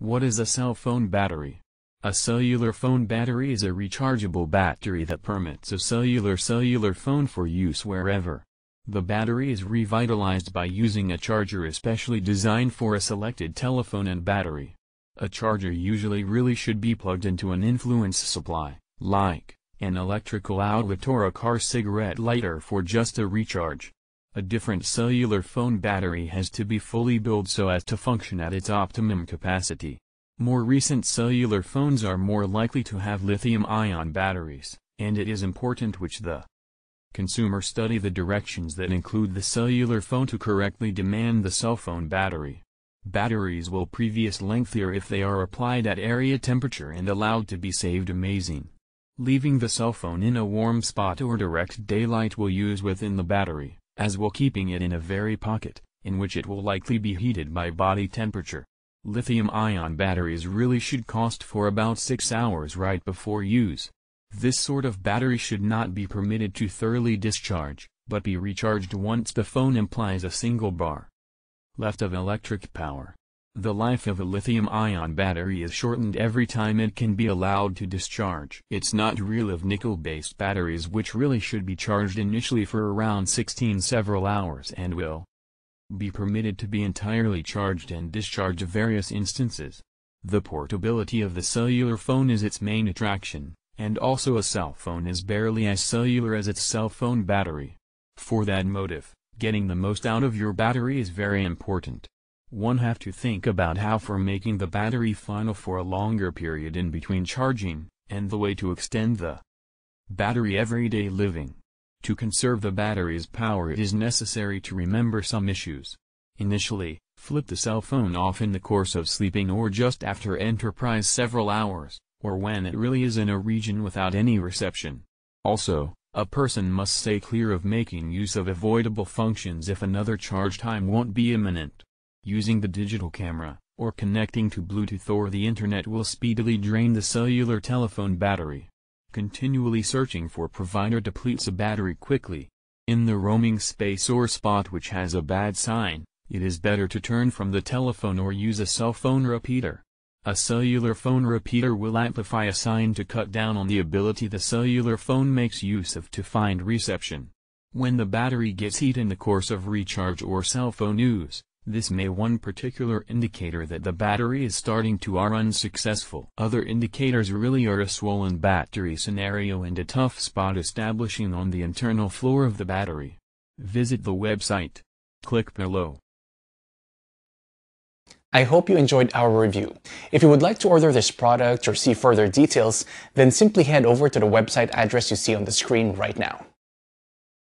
What is a cell phone battery? A cellular phone battery is a rechargeable battery that permits a cellular phone for use wherever. The battery is revitalized by using a charger especially designed for a selected telephone and battery. A charger usually really should be plugged into an influence supply, like an electrical outlet or a car cigarette lighter for just a recharge. A different cellular phone battery has to be fully built so as to function at its optimum capacity. More recent cellular phones are more likely to have lithium-ion batteries, and it is important which the consumer study the directions that include the cellular phone to correctly demand the cell phone battery. Batteries will previous lengthier if they are applied at area temperature and allowed to be saved amazing. Leaving the cell phone in a warm spot or direct daylight will use within the battery, as well keeping it in a very pocket, in which it will likely be heated by body temperature. Lithium-ion batteries really should cost for about 6 hours right before use. This sort of battery should not be permitted to thoroughly discharge, but be recharged once the phone implies a single bar left of electric power. The life of a lithium-ion battery is shortened every time it can be allowed to discharge. It's not real of nickel-based batteries which really should be charged initially for around 16 several hours and will be permitted to be entirely charged and discharged in various instances. The portability of the cellular phone is its main attraction, and also a cell phone is barely as cellular as its cell phone battery. For that motive, getting the most out of your battery is very important. One have to think about how for making the battery final for a longer period in between charging, and the way to extend the battery everyday living. To conserve the battery's power it is necessary to remember some issues. Initially, flip the cell phone off in the course of sleeping or just after enterprise several hours, or when it really is in a region without any reception. Also, a person must stay clear of making use of avoidable functions if another charge time won't be imminent. Using the digital camera, or connecting to Bluetooth or the internet will speedily drain the cellular telephone battery. Continually searching for provider depletes a battery quickly. In the roaming space or spot which has a bad sign, it is better to turn from the telephone or use a cell phone repeater. A cellular phone repeater will amplify a sign to cut down on the ability the cellular phone makes use of to find reception. When the battery gets heat in the course of recharge or cell phone use, this may one particular indicator that the battery is starting to are unsuccessful. Other indicators really are a swollen battery scenario and a tough spot establishing on the internal floor of the battery. Visit the website. Click below. I hope you enjoyed our review. If you would like to order this product or see further details, then simply head over to the website address you see on the screen right now.